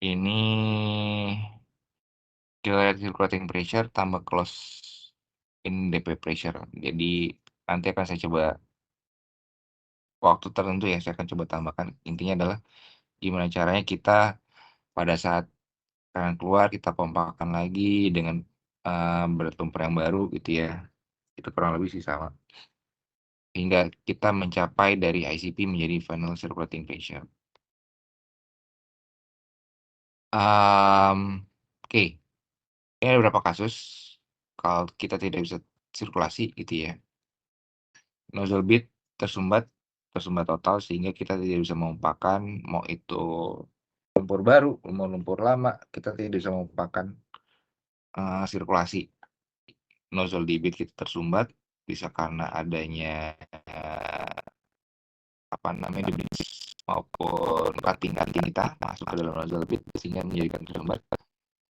Ini circulating pressure tambah close in DP pressure. Jadi nanti akan saya coba waktu tertentu ya, saya akan coba tambahkan. Intinya adalah gimana caranya kita pada saat tekanan keluar kita pompakan lagi dengan berat tumpar yang baru gitu ya. Itu kurang lebih sih sama. Hingga kita mencapai dari ICP menjadi final circulating pressure. Oke, ini ada beberapa kasus kalau kita tidak bisa sirkulasi gitu ya. Nozzle bit tersumbat total sehingga kita tidak bisa memompakan, mau itu lumpur baru, mau lumpur lama, kita tidak bisa memompakan sirkulasi. Nozzle di bit kita tersumbat, bisa karena adanya maupun kating-kating kita masuk ke dalam nozzle bit sehingga menjadikan tersumbat.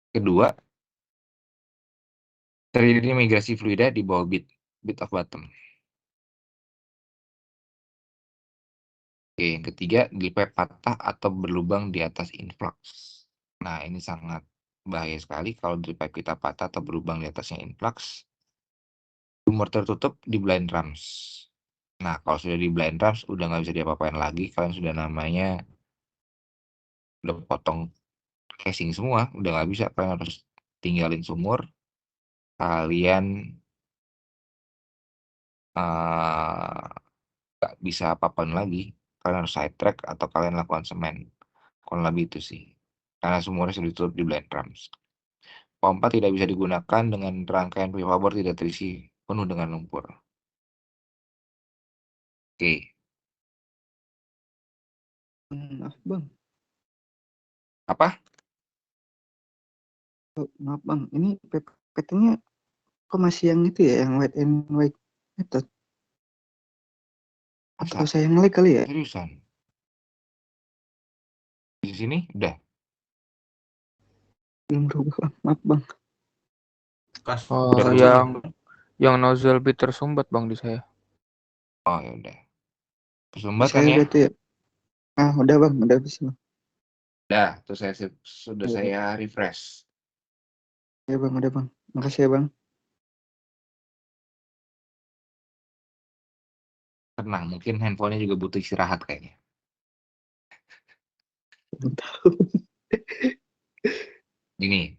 Kedua, terjadi migrasi fluida di bawah bit of bottom. Oke, yang ketiga, pipe patah atau berlubang di atas influx. Nah, ini sangat bahaya sekali kalau pipe kita patah atau berlubang di atasnya influx. Sumur tertutup di blind drums. Nah, kalau sudah di blind drums, udah nggak bisa diapa-apain lagi. Kalian sudah namanya udah potong casing semua, udah nggak bisa. Kalian harus tinggalin sumur. Kalian nggak bisa apa-apain lagi. Kalian harus side track atau kalian lakukan semen. Kurang lebih itu sih. Karena sumurnya sudah ditutup di blind drums. Pompa tidak bisa digunakan dengan rangkaian pipa bor tidak terisi penuh dengan lumpur. Oke. Maaf bang. Apa? Maaf bang, ini PPT-nya kok masih yang itu ya, yang white and white method? Atau saya yang nge-lag kali ya? Seriusan? Di sini udah. Belum berubah bang, maaf bang. Udah berubah. Yang nozzle bit tersumbat bang di saya. Oh ya udah. Tersumbat kan Saya ya? berarti ya. Udah bang, udah bisa bang. Udah, terus sudah Ya, saya refresh. ya bang, udah bang. Makasih ya bang. Tenang, mungkin handphonenya juga butuh istirahat kayaknya. Belum tahu. Ini,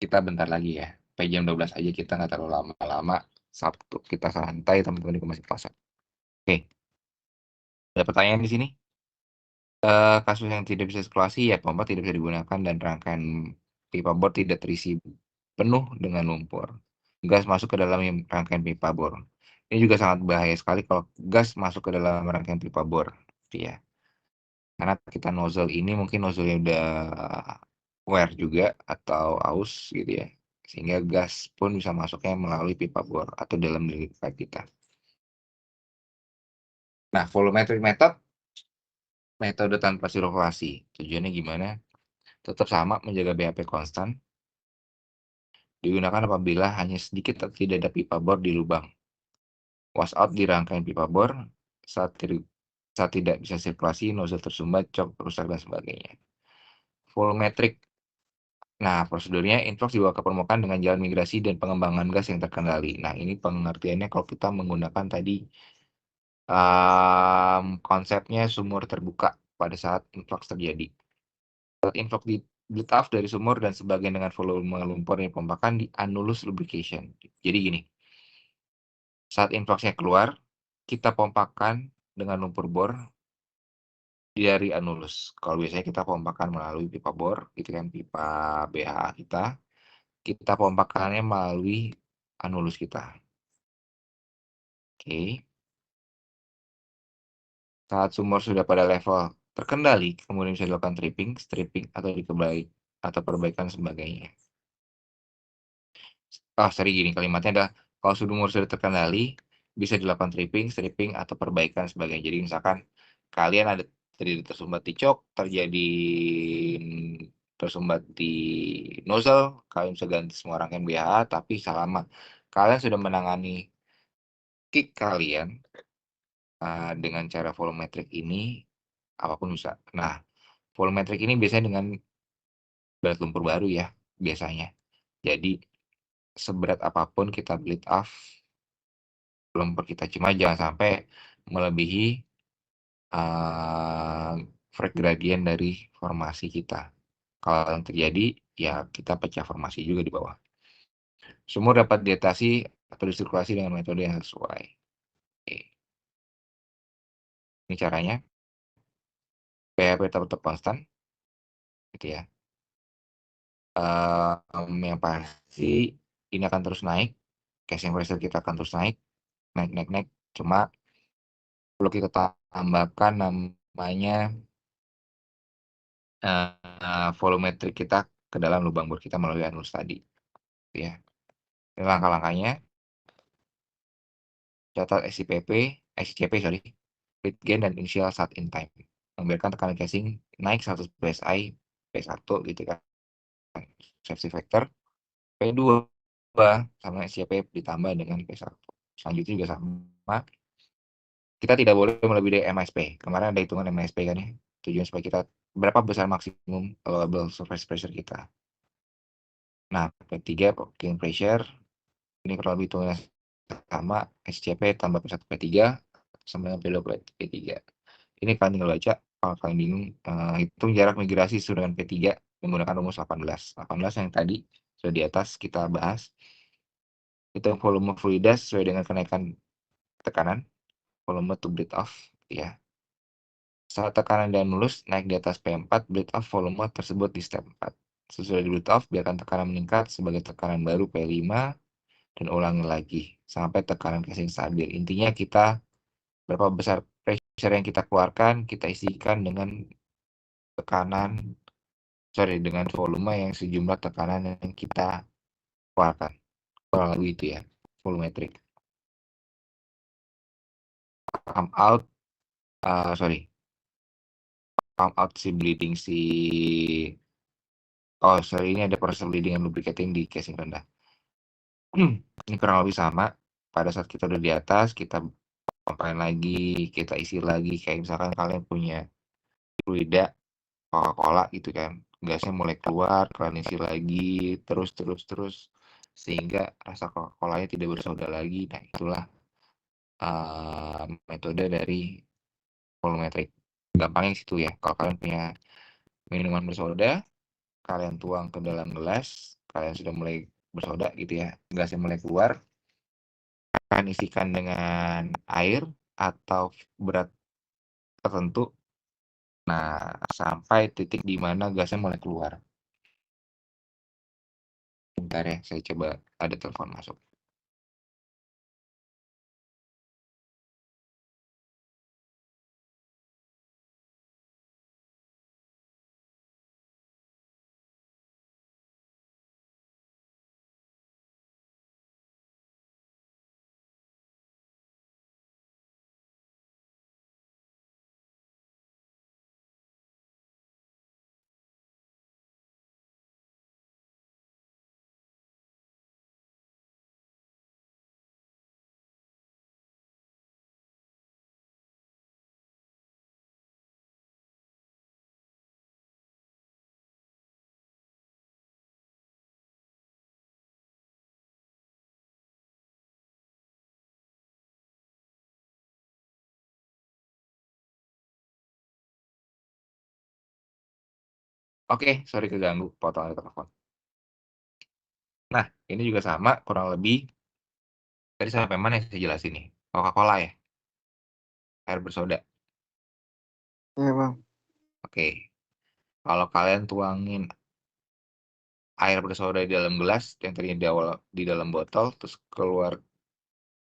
kita bentar lagi ya. Sampai jam 12 aja kita nggak terlalu lama-lama. Sabtu kita santai, teman-teman juga masih puasa. Oke, ada pertanyaan di sini? Kasus yang tidak bisa sirkulasi ya pompa tidak bisa digunakan dan rangkaian pipa bor tidak terisi penuh dengan lumpur. Gas masuk ke dalam rangkaian pipa bor. Ini juga sangat bahaya sekali kalau gas masuk ke dalam rangkaian pipa bor, gitu ya. Karena kita nozzle ini mungkin nozzle-nya udah wear juga atau aus gitu ya. Sehingga gas pun bisa masuknya melalui pipa bor atau dalam diri pipa kita. Nah, volumetric method, metode tanpa sirkulasi. Tujuannya gimana? Tetap sama, menjaga BAP konstan. Digunakan apabila hanya sedikit atau tidak ada pipa bor di lubang. Wash out di rangkaian pipa bor saat tidak bisa sirkulasi, nozzle tersumbat, cok, rusak, dan sebagainya. Volumetric. Nah, prosedurnya influx dibawa ke permukaan dengan jalan migrasi dan pengembangan gas yang terkendali. Nah, ini pengertiannya kalau kita menggunakan tadi konsepnya sumur terbuka pada saat influx terjadi. Saat influx di bleed off dari sumur dan sebagian dengan volume lumpur yang dipompakan di annulus lubrication. Jadi gini, saat influxnya keluar, kita pompakan dengan lumpur bor dari annulus. Kalau biasanya kita pompakan melalui pipa bor, gitu kan, pipa BH kita pompakannya melalui annulus kita. Oke. Saat sumur sudah pada level terkendali, kemudian bisa dilakukan tripping, stripping, atau perbaikan sebagainya. Sorry gini kalimatnya adalah kalau sumur sudah terkendali, bisa dilakukan tripping, stripping, atau perbaikan sebagainya. Jadi misalkan kalian ada terjadi tersumbat di cok, terjadi tersumbat di nozzle, kalian bisa ganti semua rangkaian BHA, tapi selama kalian sudah menangani kick kalian dengan cara volumetric ini, apapun bisa. Nah, volumetric ini biasanya dengan berat lumpur baru ya biasanya. Jadi seberat apapun kita bleed off lumpur kita, cuma jangan sampai melebihi Frank gradient dari formasi kita. Kalau yang terjadi, ya kita pecah formasi juga di bawah. Sumur dapat diatasi atau disirkulasi dengan metode yang sesuai. Oke. Ini caranya. pH tetap konstan, gitu ya. Yang pasti ini akan terus naik, casing pressure kita akan terus naik. Cuma perlu kita tambahkan namanya volumetrik kita ke dalam lubang bor kita melalui anus tadi, ya. Ini langkah-langkahnya. Catat SCP, lead gain dan initial start in time. Membiarkan tekanan casing naik 100 psi P1 gitu kan. Safety factor P2 sama SCP ditambah dengan P1. Selanjutnya juga sama. Kita tidak boleh melebihi dari MSP. Kemarin ada hitungan MSP kan ya. Tujuan supaya kita berapa besar maksimum allowable surface pressure kita. Nah, P3 working pressure ini kurang lebih hitungannya sama SCP tambah P1 P3 sama dengan P2 P3. Ini kalian tinggal baca. Kalau kalian bingung, hitung jarak migrasi sesuai dengan P3 menggunakan rumus 18. 18 yang tadi sudah di atas kita bahas. Hitung volume fluida sesuai dengan kenaikan tekanan, volume to bleed off, ya. Saat tekanan dan mulus naik di atas P4, bleed off volume tersebut di step 4. Sesudah di bleed off, biarkan tekanan meningkat sebagai tekanan baru P5 dan ulangi lagi sampai tekanan casing stabil. Intinya kita berapa besar pressure yang kita keluarkan, kita isikan dengan dengan volume yang sejumlah tekanan yang kita keluarkan. Kurang lebih itu ya, volumetric. Come out si bleeding ini ada proses bleeding and lubricating di casing rendah. Ini kurang lebih sama. Pada saat kita udah di atas, kita pompain lagi, kita isi lagi. Kayak misalkan kalian punya fluida Coca-Cola gitu kan, gasnya mulai keluar, kalian isi lagi, terus, sehingga rasa Coca-Colanya tidak bersoda lagi. Nah, itulah metode dari volumetric. Gampangnya situ ya. Kalau kalian punya minuman bersoda, kalian tuang ke dalam gelas, kalian sudah mulai bersoda gitu ya, gasnya mulai keluar, kalian isikan dengan air atau berat tertentu. Nah, sampai titik di mana gasnya mulai keluar. Bentar ya, saya coba, ada telepon masuk. Oke, sorry keganggu, potong ada telepon. Nah, ini juga sama, kurang lebih. Tadi sampai mana yang saya jelasin nih? Coca-Cola ya? Air bersoda. Ya bang. Oke. Kalau kalian tuangin air bersoda di dalam gelas, yang tadinya di dalam botol, terus keluar,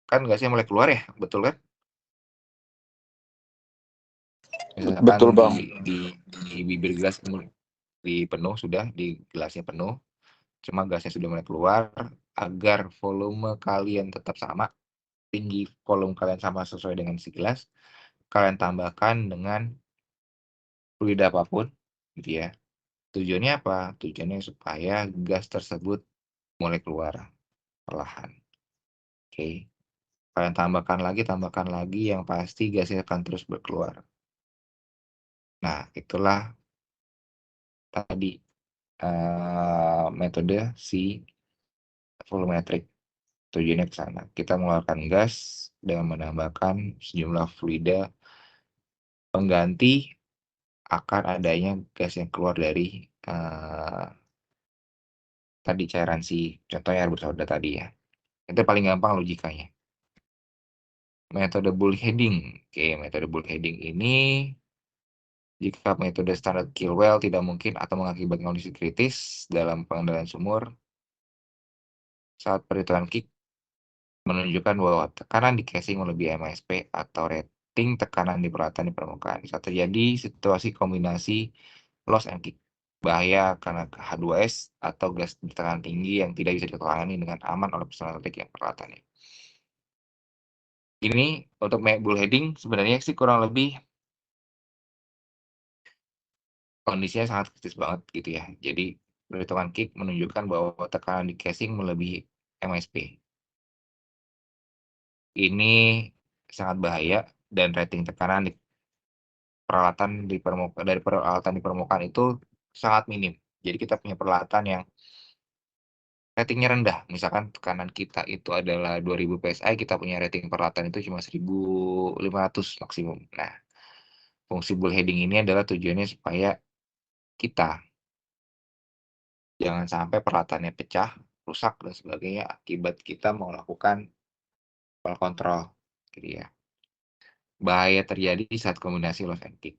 kan gasnya mulai keluar ya, betul kan? Misalkan Betul, Bang. di bibir gelas di penuh, sudah di gelasnya penuh, cuma gasnya sudah mulai keluar. Agar volume kalian tetap sama, tinggi volume kalian sama sesuai dengan si gelas, kalian tambahkan dengan fluida apapun gitu ya. Tujuannya apa? Tujuannya supaya gas tersebut mulai keluar perlahan. Oke. Kalian tambahkan lagi, yang pasti gasnya akan terus berkeluar. Nah, itulah tadi metode si volumetric. Tujuannya ke sana. Kita mengeluarkan gas dengan menambahkan sejumlah fluida pengganti akan adanya gas yang keluar dari tadi cairan si contohnya air bersoda tadi ya. Itu paling gampang logikanya. Metode bullheading. Oke, metode bullheading ini jika metode standar kill well tidak mungkin atau mengakibatkan kondisi kritis dalam pengendalian sumur saat perhitungan kick menunjukkan bahwa tekanan di casing melebihi MSP atau rating tekanan di peralatan di permukaan. Saat terjadi situasi kombinasi loss and kick, bahaya karena H2S atau gas di tekanan tinggi yang tidak bisa ditangani dengan aman oleh personal elektrik yang peralatannya. Ini untuk bullheading sebenarnya sih kurang lebih kondisinya sangat kritis banget gitu ya. Jadi perhitungan kick menunjukkan bahwa tekanan di casing melebihi MSP. Ini sangat bahaya dan rating tekanan di peralatan dari peralatan di permukaan itu sangat minim. Jadi kita punya peralatan yang ratingnya rendah. Misalkan tekanan kita itu adalah 2000 PSI, kita punya rating peralatan itu cuma 1500 maksimum. Nah, fungsi bullheading ini adalah tujuannya supaya kita jangan sampai peralatannya pecah, rusak dan sebagainya akibat kita melakukan power control. Gitu ya. Bahaya terjadi saat kombinasi loss and kick.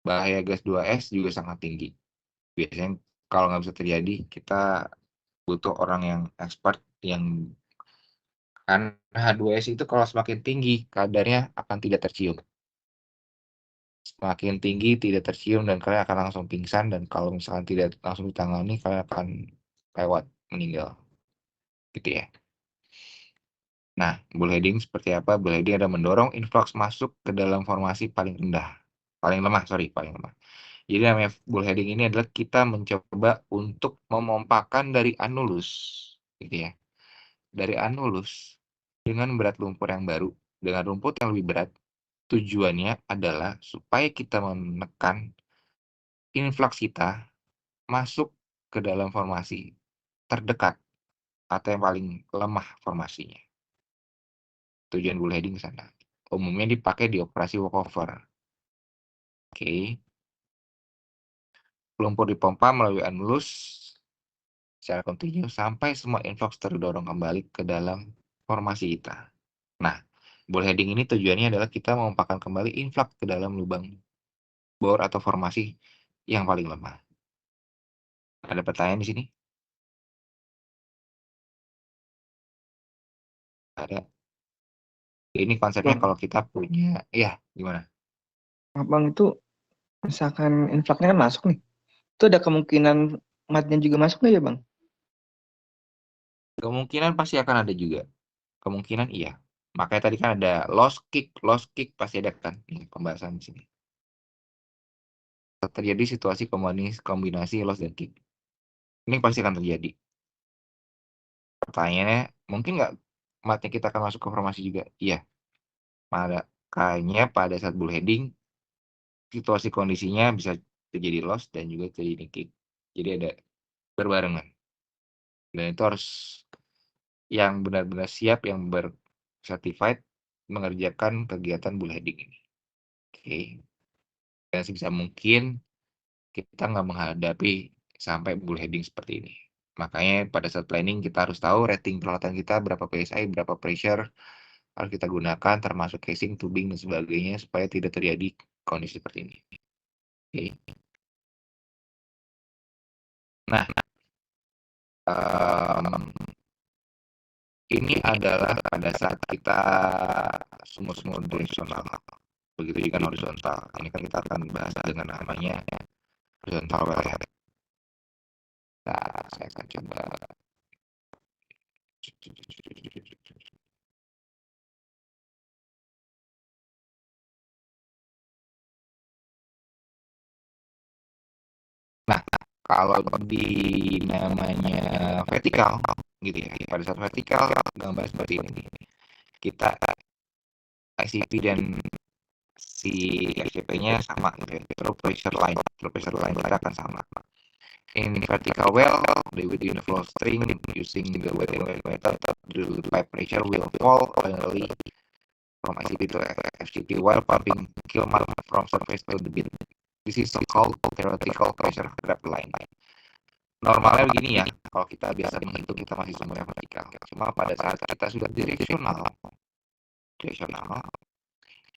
Bahaya gas 2S juga sangat tinggi. Biasanya kalau nggak bisa terjadi, kita butuh orang yang expert yang kan H2S itu kalau semakin tinggi kadarnya akan tidak tercium. Semakin tinggi tidak tercium dan kalian akan langsung pingsan dan kalau misalkan tidak langsung ditangani kalian akan lewat meninggal. Gitu ya. Nah, bullheading seperti apa? Bullheading adalah mendorong influx masuk ke dalam formasi paling rendah. Paling lemah. Jadi namanya bullheading ini adalah kita mencoba untuk memompakan dari anulus, gitu ya. Dari anulus dengan berat lumpur yang baru, dengan rumput yang lebih berat, tujuannya adalah supaya kita menekan influx kita masuk ke dalam formasi terdekat atau yang paling lemah formasinya. Tujuan bullheading sana. Umumnya dipakai di operasi walkover. Oke. Lumpur dipompa melalui anulus secara kontinu sampai semua influx terdorong kembali ke dalam formasi kita. Nah, bullheading ini tujuannya adalah kita memompakan kembali influx ke dalam lubang bor atau formasi yang paling lemah. Ada pertanyaan di sini? Ada. Ini konsepnya Bang, kalau kita punya, ya gimana? abang itu misalkan inflaknya kan masuk nih, itu ada kemungkinan matnya juga masuk nggak ya bang? Kemungkinan pasti akan ada juga. Kemungkinan iya. Makanya tadi kan ada lost kick pasti ada kan pembahasan di sini. Terjadi situasi kombinasi loss dan kick. Ini pasti akan terjadi. Pertanyaannya, mungkin nggak matnya kita akan masuk ke formasi juga? Iya. Makanya pada saat bullheading, situasi kondisinya bisa terjadi loss dan juga terjadi kick. Jadi ada berbarengan. Dan itu harus yang benar-benar siap, yang certified mengerjakan kegiatan bullheading ini. Oke. Dan sebisa mungkin kita nggak menghadapi sampai bullheading seperti ini. Makanya pada saat planning kita harus tahu rating peralatan kita berapa PSI, berapa pressure harus kita gunakan termasuk casing, tubing dan sebagainya supaya tidak terjadi kondisi seperti ini. Oke. Nah, ini adalah pada saat kita sumur-sumur horizontal. Begitu juga horizontal. Ini kan kita akan bahas dengan namanya horizontal wellhead. Nah, saya akan coba. Nah, kalau di namanya vertikal, gitu ya. Pada saat vertikal, gambar seperti ini. Kita ICP dan si RCP-nya sama gitu ya. True pressure line kita akan sama. In vertical well, the with uniform string using the wet and wet method, the pipe pressure will fall finally from ICP to FCP while pumping kill mud from surface to the bin. This is so-called theoretical pressure grab line. Normalnya begini ya, kalau kita biasa menghitung kita masih sumbernya vertikal. Cuma pada saat kita sudah directional,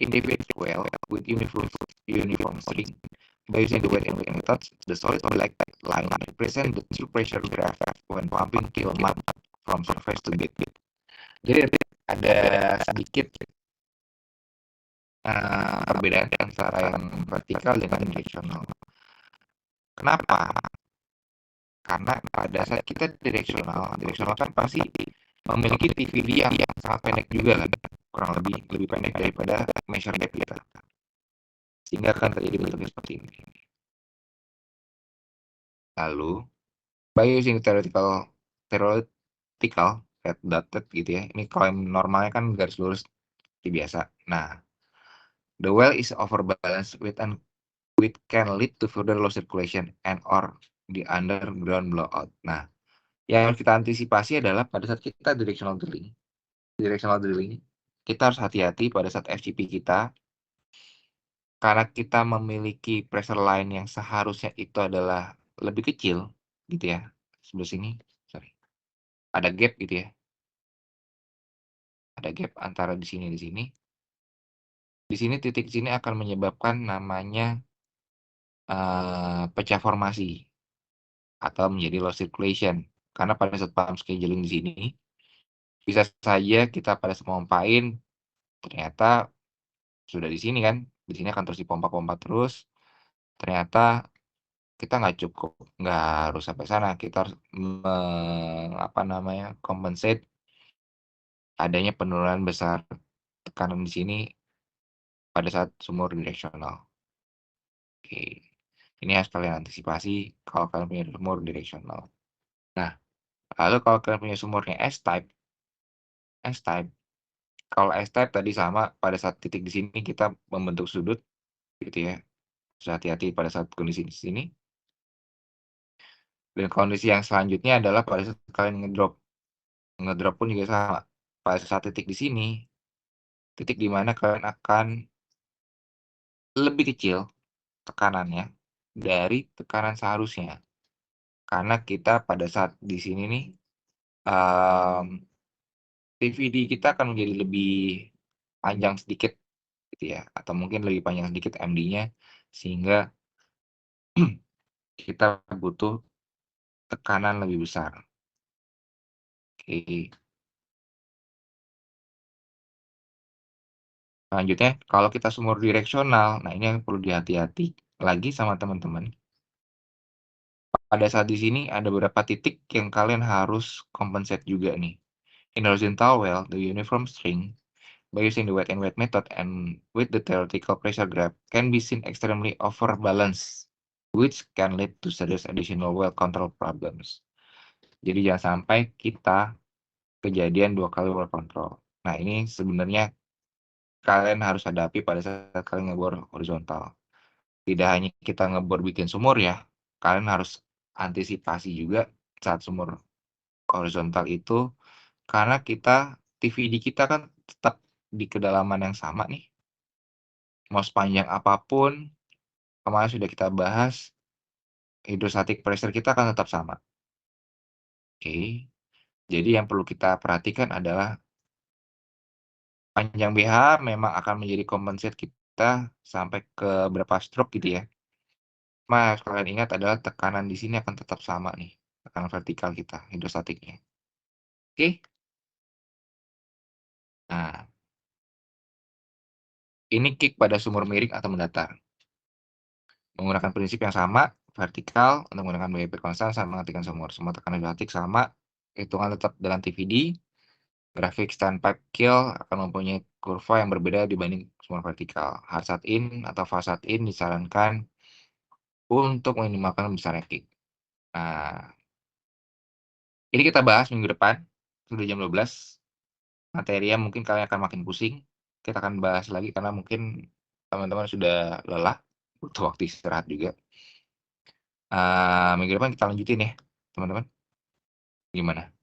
individual well with uniform string, by using the wet and wet method, the solid black line represent the true pressure graph when pumping kill mud from surface to bit. Jadi ada sedikit perbedaan antara yang vertikal dengan directional. Kenapa? Karena pada saat kita directional kan pasti memiliki TVD yang sangat pendek juga kan, kurang lebih pendek daripada measure depth kita, sehingga akan terjadi bentuknya seperti ini. Lalu by using theoretical red dotted gitu ya, ini kalau yang normalnya kan garis lurus seperti biasa. Nah, the well is overbalanced with can lead to further low circulation and or the underground blowout. Nah, yang harus kita antisipasi adalah pada saat kita directional drilling, kita harus hati-hati pada saat FCP kita, karena kita memiliki pressure line yang seharusnya itu adalah lebih kecil, gitu ya. Sebelah sini, ada gap gitu ya. Ada gap antara di sini. Di sini titik sini akan menyebabkan namanya pecah formasi atau menjadi low circulation. Karena pada saat pump scheduling di sini, bisa saja kita pada saat memompain ternyata sudah di sini kan, di sini akan terus dipompa terus, ternyata kita nggak cukup, nggak harus sampai sana, kita harus compensate adanya penurunan besar tekanan di sini pada saat sumur directional. Oke, ini harus kalian antisipasi kalau kalian punya sumur directional. Nah, lalu kalau kalian punya sumurnya S-type, kalau S-type tadi sama, pada saat titik di sini kita membentuk sudut, gitu ya. Harus hati-hati pada saat kondisi di sini. Dan kondisi yang selanjutnya adalah pada saat kalian ngedrop. Ngedrop pun juga sama. Pada saat titik di sini, titik di mana kalian akan lebih kecil tekanannya dari tekanan seharusnya. Karena kita pada saat di sini nih, TVD kita akan menjadi lebih panjang sedikit, gitu ya, atau mungkin lebih panjang sedikit MD-nya, sehingga kita butuh tekanan lebih besar. Oke. Selanjutnya, kalau kita sumur direksional, nah ini yang perlu dihati-hati lagi sama teman-teman. Pada saat di sini ada beberapa titik yang kalian harus compensate juga nih. In horizontal well, the uniform string by using the wet and wet method and with the theoretical pressure graph can be seen extremely overbalanced, which can lead to serious additional well control problems. Jadi jangan sampai kita kejadian 2 kali well control. Nah ini sebenarnya kalian harus hadapi pada saat kalian ngebor horizontal. Tidak hanya kita ngebor bikin sumur ya, kalian harus antisipasi juga saat sumur horizontal itu, karena kita TVD kita kan tetap di kedalaman yang sama nih. Mau sepanjang apapun, kemarin sudah kita bahas, hidrostatic pressure kita akan tetap sama. Oke. Jadi yang perlu kita perhatikan adalah panjang BH memang akan menjadi compensate kita sampai ke berapa stroke gitu ya. Mas, kalian ingat adalah tekanan di sini akan tetap sama nih, tekanan vertikal kita, hidrostatiknya. Oke. Nah, ini kick pada sumur miring atau mendatar. Menggunakan prinsip yang sama, vertikal, untuk menggunakan BP konstan saat mengetikkan sumur. Semua tekanan hidrostatik sama, hitungan tetap dalam TVD. Grafik standpipe kill akan mempunyai kurva yang berbeda dibanding sumur vertikal. Hard shut in atau fast shut in disarankan untuk meminimalkan besarnya kick. Nah, ini kita bahas minggu depan, sudah jam 12. Materinya mungkin kalian akan makin pusing. Kita akan bahas lagi karena mungkin teman-teman sudah lelah, butuh waktu istirahat juga. Minggu depan kita lanjutin ya, teman-teman. Gimana?